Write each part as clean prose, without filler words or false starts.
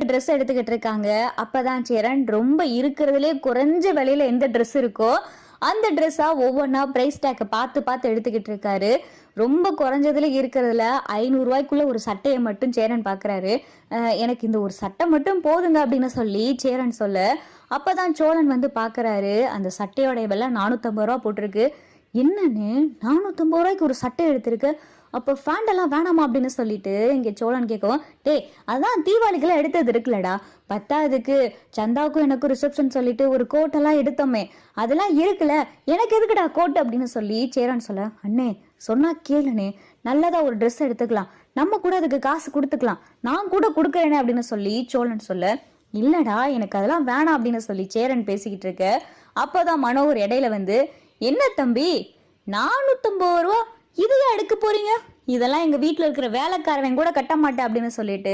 Dress எடுத்துக்கிட்டு இருக்காங்க. அப்பதான் சேரன் ரொம்ப இருக்கிறதுலே குறைஞ்ச விலையில எந்த ட்ரெஸ் இருக்கோ அந்த ட்ரெஸ்ஸா ஒவ்வொன்றா பிரைஸ் டேக்கை பார்த்து பார்த்து எடுத்துக்கிட்டு இருக்காரு. ரொம்ப குறைஞ்சதுல இருக்கிறதுல 500 ரூபாய்க்குள்ள ஒரு சட்டையை மட்டும் சேரன் பாக்குறாரு. எனக்கு இந்த ஒரு சட்டை மட்டும் போதுங்க அப்படின்னு சொல்லி சேரன் சொல்ல, அப்பதான் சோழன் வந்து பாக்குறாரு. அந்த சட்டையோட விலை 450 ரூபா போட்டிருக்கு. என்னன்னு 450 ரூபாய்க்கு ஒரு சட்டை எடுத்திருக்கு, அப்போ ஃபேண்டெல்லாம் வேணாமா அப்படின்னு சொல்லிட்டு இங்கே சோழன் கேட்கவும், டே அதான் தீபாவளிக்கெல்லாம் எடுத்தது இருக்குல்லடா, பத்தாவதுக்கு சந்தாவுக்கும் எனக்கும் ரிசப்ஷன் சொல்லிட்டு ஒரு கோட்டெல்லாம் எடுத்தோமே, அதெல்லாம் இருக்குல்ல, எனக்கு எதுக்குடா கோட் அப்படின்னு சொல்லி சேரன் சொல்ல, அண்ணே சொன்னா கேளுனே, நல்லதா ஒரு ட்ரெஸ் எடுத்துக்கலாம், நம்ம கூட அதுக்கு காசு கொடுத்துக்கலாம், நான் கூட கொடுக்குறேனே அப்படின்னு சொல்லி சோழன் சொல்ல, இல்லடா எனக்கு அதெல்லாம் வேணாம் அப்படின்னு சொல்லி சேரன் பேசிக்கிட்டு இருக்க. அப்போதான் மனோகர் இடையில வந்து, என்ன தம்பி 450 ரூபா இதையா எடுக்க போறீங்க, இதெல்லாம் எங்க வீட்டுல இருக்கிற வேலைக்காரன் கூட கட்ட மாட்டேன் அப்படின்னு சொல்லிட்டு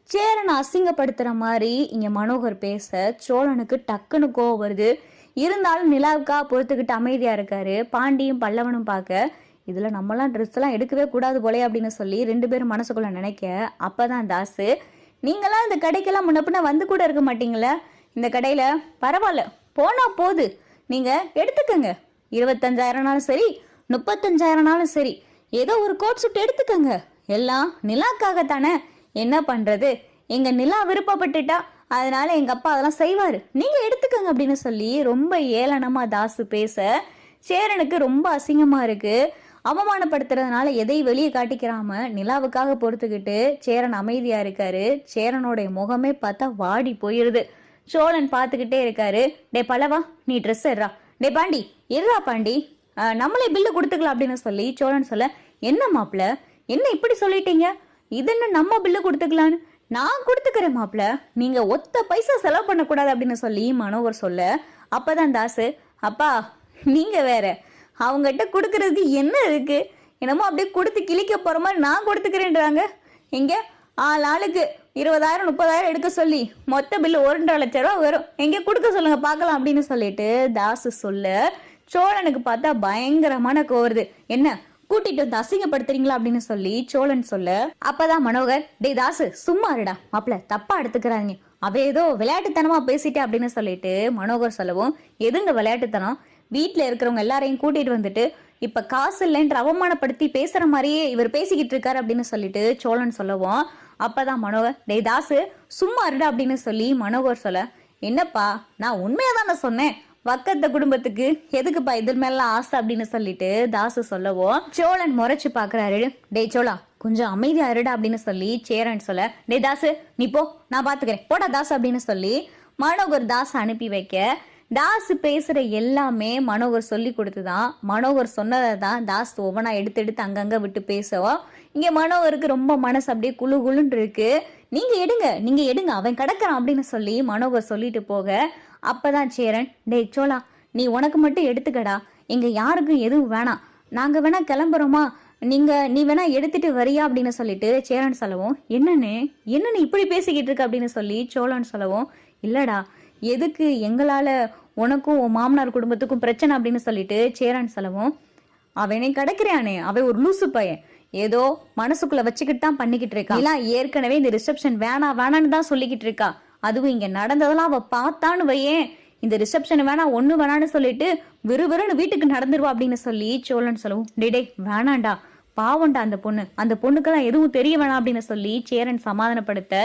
சேரனை அசிங்கப்படுத்துற மாதிரி இங்க மனோகர் பேச சோழனுக்கு டக்குன்னு கோவம் வருது. இருந்தாலும் நிலாவுக்கா பொறுத்துக்கிட்டு அமைதியா இருக்காரு. பாண்டியும் பல்லவனும் பார்க்க, இதுல நம்மலாம் ட்ரெஸ் எல்லாம் எடுக்கவே கூடாது போலே அப்படின்னு சொல்லி 2 பேரும் மனசுக்குள்ள நினைக்க, அப்பதான் தாசு, நீங்களாம் இந்த கடைக்கெல்லாம் முன்னப்பின வந்து கூட இருக்க மாட்டீங்களே, இந்த கடையில பரவாயில்ல போனா போது, நீங்க எடுத்துக்கங்க, 25,000னாலும் சரி 35,000னாலும் சரி, ஏதோ ஒரு கோட் சூட் எடுத்துக்கங்க, எல்லாம் நிலாக்காகத்தானே, என்ன பண்றது, எங்க நிலா விருப்பப்பட்டுட்டா அதனால எங்க அப்பா அதெல்லாம் செய்வாரு, நீங்க எடுத்துக்கங்க அப்படின்னு சொல்லி ரொம்ப ஏளனமா தாசு பேச சேரனுக்கு ரொம்ப அசிங்கமா இருக்கு. அவமானப்படுத்துறதுனால எதை வெளியே காட்டிக்கிறாம நிலாவுக்காக பொறுத்துக்கிட்டு சேரன் அமைதியா இருக்காரு. சேரனுடைய முகமே பார்த்தா வாடி போயிருது. சோழன் பார்த்துக்கிட்டே இருக்காரு. டே பல்லவா நீ ட்ரெஸ் எடுறா, டே பாண்டி இருறா பாண்டி, நம்மளே பில்லு கொடுத்துக்கலாம் அப்படின்னு சொல்லி சோழன் சொல்ல, என்ன மாப்பிள்ள என்ன இப்படி சொல்லிட்டீங்க, இது என்ன நம்ம பில்லு கொடுத்துக்கலான்னு, நான் கொடுத்துக்கிறேன் மாப்பிள்ள, நீங்க ஒத்த பைசா செலவு பண்ணக்கூடாது அப்படின்னு சொல்லி மனோகர் சொல்ல, அப்பதான் தாசு, அப்பா நீங்க வேற, அவங்ககிட்ட கொடுக்கறதுக்கு என்ன இருக்கு, என்னமோ அப்படியே கொடுத்து கிழிக்க போற மாதிரி நான் கொடுத்துக்கிறேன்றாங்க, எங்க ஆளுக்கு 20,000 30,000 எடுக்க சொல்லி மொத்த பில்லு 1.5 லட்சம் ரூபா வரும், எங்க கொடுக்க சொல்லுங்க பார்க்கலாம் அப்படின்னு சொல்லிட்டு தாசு சொல்ல, சோழனுக்கு பார்த்தா பயங்கரமான கோவருது. என்ன கூட்டிட்டு வந்து அசிங்கப்படுத்துறீங்களா அப்படின்னு சொல்லி சோழன் சொல்ல, அப்பதான் மனோகர், டே தாசு சும்மா இருடா மாப்பிள்ள, தப்பா எடுத்துக்கிறாங்க, அவ ஏதோ விளையாட்டுத்தனமா பேசிட்டே அப்படின்னு சொல்லிட்டு மனோகர் சொல்லவும், எதுங்க விளையாட்டுத்தனம், வீட்டுல இருக்கிறவங்க எல்லாரையும் கூட்டிட்டு வந்துட்டு இப்ப காசு இல்லைன்ற அவமானப்படுத்தி பேசுற மாதிரியே இவர் பேசிக்கிட்டு இருக்காரு அப்படின்னு சொல்லிட்டு சோழன் சொல்லவும், அப்பதான் மனோகர், டே தாசு சும்மா இருடா அப்படின்னு சொல்லி மனோகர் சொல்ல, என்னப்பா நான் உண்மையா தானே சொன்னேன், பக்கத்து குடும்பத்துக்கு எதுக்குப்பா இதில் மேல ஆசை அப்படின்னு சொல்லிட்டு தாசு சொல்லவும், சோழன் முறைச்சு பாக்குறாரு. டே சோழா கொஞ்சம் அமைதியா இருடா அப்படின்னு சொல்லி சேரன் சொல்ல, டே தாசு நீ போ நான் பாத்துக்கிறேன் போடா தாசு அப்படின்னு சொல்லி மனோகர் தாசு அனுப்பி வைக்க, தாசு பேசுற எல்லாமே மனோகர் சொல்லி கொடுத்துதான், மனோகர் சொன்னதை தான் தாசு ஒவ்வொன்றா எடுத்து எடுத்து அங்கங்க விட்டு பேசவும், இங்க மனோகருக்கு ரொம்ப மனசு அப்படியே குழு குழுன்னு இருக்கு. நீங்க எடுங்க அவன் கிடக்குறான் அப்படின்னு சொல்லி மனோகர் சொல்லிட்டு போக, அப்பதான் சேரன், டே சோழா நீ உனக்கு மட்டும் எடுத்துக்கடா, எங்க யாருக்கும் எதுவும் வேணாம், நாங்க வேணா கிளம்புறோமா, நீ வேணா எடுத்துட்டு வரியா அப்படின்னு சொல்லிட்டு சேரன் சொல்லவும், என்னன்னு இப்படி பேசிக்கிட்டு இருக்க அப்படின்னு சொல்லி சோழன் சொல்லவும், இல்லடா எதுக்கு எங்களால உனக்கும் உன் மாமனார் குடும்பத்துக்கும் பிரச்சனை அப்படின்னு சொல்லிட்டு சேரன் சொல்லவும், அவனை கிடைக்கிறானே அவன் ஒரு லூசு பையன், ஏதோ மனசுக்குள்ள வச்சுக்கிட்டு தான் பண்ணிக்கிட்டு இருக்கா, எல்லாம் ஏற்கனவே இந்த ரிசப்ஷன் வேணான்னு தான் சொல்லிக்கிட்டு இருக்கா, அதுவும் இங்க நடந்ததெல்லாம் அவ பார்த்தான்னு வையேன், இந்த ரிசப்ஷன் ஒண்ணு வேணான்னு சொல்லிட்டு விறுவிறுன்னு வீட்டுக்கு நடந்துருவா அப்படின்னு சொல்லி சோழன் சொல்லவும், டே வேணாண்டா பாவண்டா அந்த பொண்ணுக்கெல்லாம் எதுவும் தெரிய வேணாம் அப்படின்னு சொல்லி சேரன் சமாதானப்படுத்த,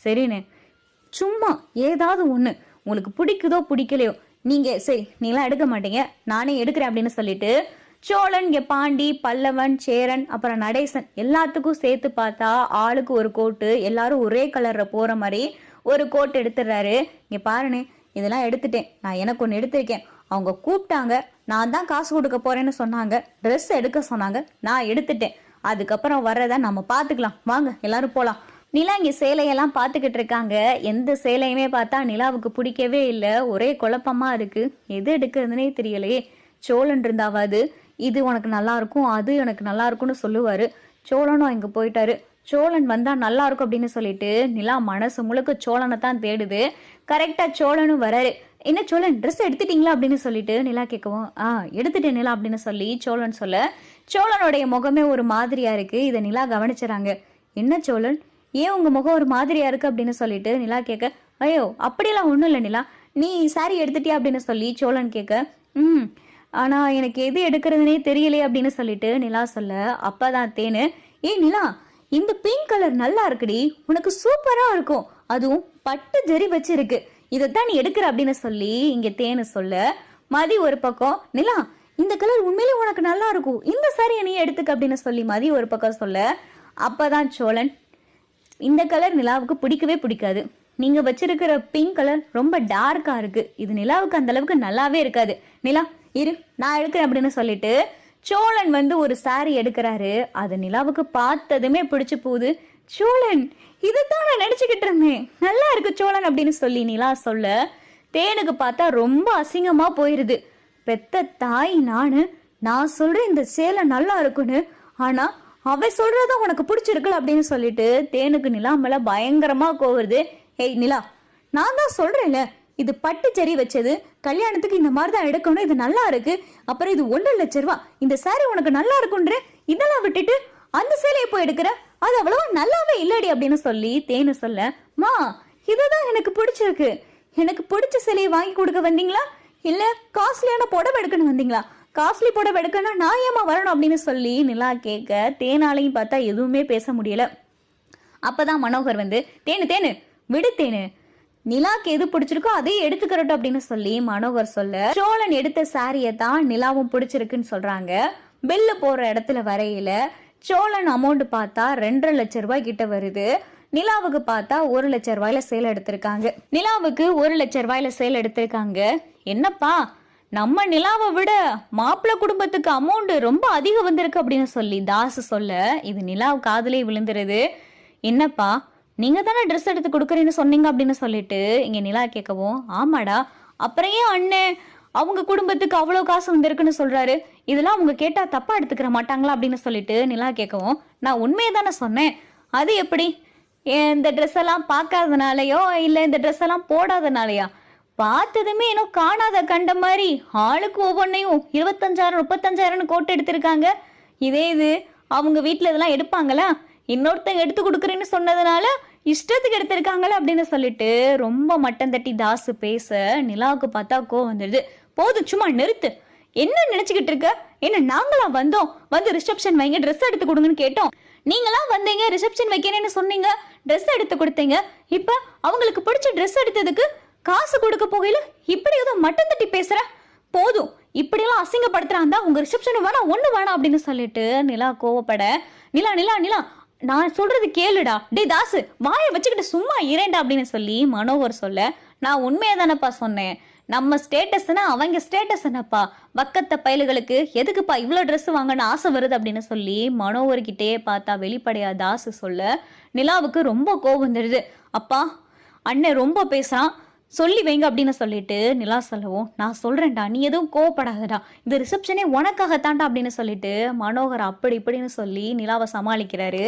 சரின்னு சும்மா ஏதாவது ஒண்ணு உங்களுக்கு பிடிக்குதோ பிடிக்கலையோ நீங்க சரி நீலாம் எடுக்க மாட்டீங்க நானே எடுக்கிறேன் அப்படின்னு சொல்லிட்டு சோழன் இங்க பாண்டி பல்லவன் சேரன் அப்புறம் நடேசன் எல்லாத்துக்கும் சேர்த்து பார்த்தா ஆளுக்கு ஒரு கோட்டு, எல்லாரும் ஒரே கலர்ல போற மாதிரி ஒரு கோட் எடுத்துடுறாரு. இங்க பாருன்னு இதெல்லாம் எடுத்துட்டேன், நான் எனக்கு ஒன்று எடுத்திருக்கேன், அவங்க கூப்பிட்டாங்க நான் தான் காசு கொடுக்க போறேன்னு சொன்னாங்க, ட்ரெஸ் எடுக்க சொன்னாங்க, நான் எடுத்துட்டேன், அதுக்கப்புறம் வர்றத நம்ம பாத்துக்கலாம், வாங்க எல்லாரும் போலாம். நிலா இங்க சேலையெல்லாம் பார்த்துக்கிட்டு இருக்காங்க. எந்த சேலையுமே பார்த்தா நிலாவுக்கு பிடிக்கவே இல்லை, ஒரே குழப்பமா இருக்கு, எது எடுக்கிறதுனே தெரியலையே. சோழன் இருந்தாவாது இது உனக்கு நல்லா இருக்கும் அது எனக்கு நல்லா இருக்கும்னு சொல்லுவாரு, சோழனும் இங்க போயிட்டாரு, சோழன் வந்தா நல்லா இருக்கும் அப்படின்னு சொல்லிட்டு நிலா மனசு முழுக்க சோழனை தான் தேடுது. கரெக்டா சோழனும் வராரு. என்ன சோழன் ட்ரெஸ் எடுத்துட்டீங்களா அப்படின்னு சொல்லிட்டு நிலா கேட்கவும், எடுத்துட்டேன் நிலா அப்படின்னு சொல்லி சோழன் சொல்ல, சோழனுடைய முகமே ஒரு மாதிரியா இருக்கு. இதை நிலா கவனிச்சுறாங்க. என்ன சோழன் ஏன் உங்க முகம் ஒரு மாதிரியா இருக்கு அப்படின்னு சொல்லிட்டு நிலா கேட்க, ஐயோ அப்படியெல்லாம் ஒண்ணும் இல்லை நிலா, நீ சாரி எடுத்துட்டியா அப்படின்னு சொல்லி சோழன் கேட்க, ம் ஆனா எனக்கு எது எடுக்கிறதுனே தெரியலையே அப்படின்னு சொல்லிட்டு நிலா சொல்ல, அப்பதான் தேனு, ஏய் நிலா, இந்த பிங்க் கலர் நல்லா இருக்குடி, உனக்கு சூப்பரா இருக்கும், அதுவும் பட்டு ஜரி வச்சிருக்கு, இதைத்தான் நீ எடுக்கிற அப்படின்னு சொல்லி இங்க தேனு சொல்ல, மதி ஒரு பக்கம், நிலா இந்த கலர் உண்மையிலேயே உனக்கு நல்லா இருக்கும், இந்த சாரியை நீ எடுத்துக்க அப்படின்னு சொல்லி மதி ஒரு பக்கம் சொல்ல, அப்பதான் சோழன், இந்த கலர் நிலாவுக்கு பிடிக்கவே பிடிக்காது, நீங்க வச்சிருக்கிற பிங்க் கலர் ரொம்ப டார்க்கா இருக்கு, இது நிலாவுக்கு அந்த அளவுக்கு நல்லாவே இருக்காது, நிலா இரு நான் எடுக்கிறேன் அப்படின்னு சொல்லிட்டு சோழன் வந்து ஒரு சாரி எடுக்கிறாரு. அது நிலாவுக்கு பார்த்ததுமே பிடிச்சு போகுது. சோழன் இதைத்தான் நான் நினைச்சுக்கிட்டு இருந்தேன், நல்லா இருக்கு சோழன் அப்படின்னு சொல்லி நிலா சொல்ல, தேனுக்கு பார்த்தா ரொம்ப அசிங்கமா போயிருது. பெத்த தாய் நான் சொல்றேன் இந்த சேலை நல்லா இருக்குன்னு, ஆனா அவ சொல்றத உனக்கு பிடிச்சிருக்கல அப்படின்னு சொல்லிட்டு தேனுக்கு நிலா மேல பயங்கரமா கோவருது. ஏய் நிலா, நான் தான் சொல்றேன்ல இது பட்டு ஜரி வச்சது, கல்யாணத்துக்கு இந்த மாதிரி தான் எடுக்கணும், இது நல்லா இருக்கு, அப்புறம் இது 1,00,000 ரூபாய், இந்த சாரி உனக்கு நல்லா இருக்குன்ற, இதெல்லாம் விட்டுட்டு அந்த சேலையை போய் எடுக்கிற, அது அவ்வளவா நல்லாவே இல்லடி அப்படின்னு சொல்லி தேனு சொல்ல, மா இதுதான் எனக்கு பிடிச்சிருக்கு, எனக்கு பிடிச்ச சிலையை வாங்கி கொடுக்க வந்தீங்களா இல்ல காஸ்ட்லியான புடவை எடுக்கணும் வந்தீங்களா, காஸ்ட்லி புடவை எடுக்கணும் நான் ஏமா வரணும் அப்படின்னு சொல்லி நிலா கேட்க, தேனாலையும் பார்த்தா எதுவுமே பேச முடியல. அப்பதான் மனோகர் வந்து, தேனு தேனு விடு தேனு, நிலாக்கு எது பிடிச்சிருக்கோ அதையே எடுத்துக்கிறட்டும் அப்படின்னு சொல்லி மனோகர் சொல்ல, சோழன் எடுத்த சாரியை தான் நிலாவும் பிடிச்சிருக்குன்னு சொல்றாங்க. பில்லு போற இடத்துல வரையில சோழன் அமௌண்ட் பார்த்தா 2,50,000 ரூபாய் கிட்ட வருது, நிலாவுக்கு பார்த்தா 1,00,000 ரூபாயில சேல் எடுத்திருக்காங்க. நிலாவுக்கு 1,00,000 ரூபாயில சேல் எடுத்திருக்காங்க. என்னப்பா நம்ம நிலாவை விட மாப்பிள்ளை குடும்பத்துக்கு அமௌண்ட் ரொம்ப அதிகம் வந்திருக்கு அப்படின்னு சொல்லி தாசு சொல்ல, இது நிலாவு காதலே விழுந்துருது. என்னப்பா நீங்க தானே ட்ரெஸ் எடுத்து கொடுக்குறேன்னு சொன்னீங்க அப்படின்னு சொல்லிட்டு இங்க நிலா கேட்கவும், ஆமாடா அப்புறம் ஏன் அண்ணே அவங்க குடும்பத்துக்கு அவ்வளோ காசு வந்திருக்குன்னு சொல்றாரு, இதெல்லாம் அவங்க கேட்டா தப்பா எடுத்துக்கிற மாட்டாங்களா அப்படின்னு சொல்லிட்டு நிலா கேட்கவும், நான் உண்மையை தானே சொன்னேன், அது எப்படி இந்த ட்ரெஸ் எல்லாம் பார்க்காதனாலயோ இல்ல இந்த ட்ரெஸ் எல்லாம் போடாதனாலயா, பார்த்ததுமே இன்னும் காணாத கண்ட மாதிரி ஆளுக்கு ஒவ்வொன்னையும் 25,000 35,000 கோட்டு எடுத்திருக்காங்க, இதே இது அவங்க வீட்டுல இதெல்லாம் எடுப்பாங்களா, இன்னொருத்தங்க எடுத்து கொடுக்குறேன்னு சொன்னதுனால இஷ்டத்துக்கு எடுத்திருக்காங்களே அப்படின்னு சொல்லிட்டு ரொம்ப மட்டம் தட்டி தாசு பேச, நிலாவுக்கு பார்த்தா கோவம் வந்துடுது. போதும் சும்மா நிறுத்து, என்ன நினைச்சுக்கிட்டு இருக்க, என்ன நாங்களா வந்தோம் வந்து ரிசப்ஷன் வைங்க ட்ரெஸ் எடுத்து கொடுங்கன்னு கேட்டோம், நீங்களா வந்தீங்க ரிசப்ஷன் வைக்கிறேன்னு சொன்னீங்க, ட்ரெஸ் எடுத்து கொடுத்தீங்க, இப்ப அவங்களுக்கு பிடிச்ச ட்ரெஸ் எடுத்ததுக்கு காசு கொடுக்க போகையில இப்படி ஏதோ மட்டம் தட்டி பேசுற, போதும் இப்படியெல்லாம் அசிங்கப்படுத்துறாந்தா உங்க ரிசப்ஷன் வேணாம் ஒண்ணு வேணாம் அப்படின்னு சொல்லிட்டு நிலா கோவப்பட, நிலா நிலா நிலா நான் சொல்றது கேளுடா, டே தாசு வாயை வச்சுக்கிட்டு சும்மா இரேண்டா அப்படின்னு சொல்லி மனோகர் சொல்ல, நான் உண்மையை தானப்பா சொன்னேன், நம்ம ஸ்டேட்டஸ்னா அவங்க ஸ்டேட்டஸ் என்னப்பா, வக்கத்த பயலுகளுக்கு எதுக்குப்பா இவ்வளோ ட்ரெஸ் வாங்கன்னு ஆசை வருது அப்படின்னு சொல்லி மனோகர்கிட்டே பார்த்தா வெளிப்படையா தாசு சொல்ல, நிலாவுக்கு ரொம்ப கோபம் வந்துடுது. அப்பா அண்ணன் ரொம்ப பேசுறான், சொல்லி வைங்க அப்படின்னு சொல்லிட்டு நிலா சொல்லவும், நான் சொல்றேன்டா நீ எதுவும் கோவப்படாதடா, இந்த ரிசப்ஷனே உனக்காகத்தான்டா அப்படின்னு சொல்லிட்டு மனோகர் அப்படி இப்படின்னு சொல்லி நிலாவை சமாளிக்கிறாரு.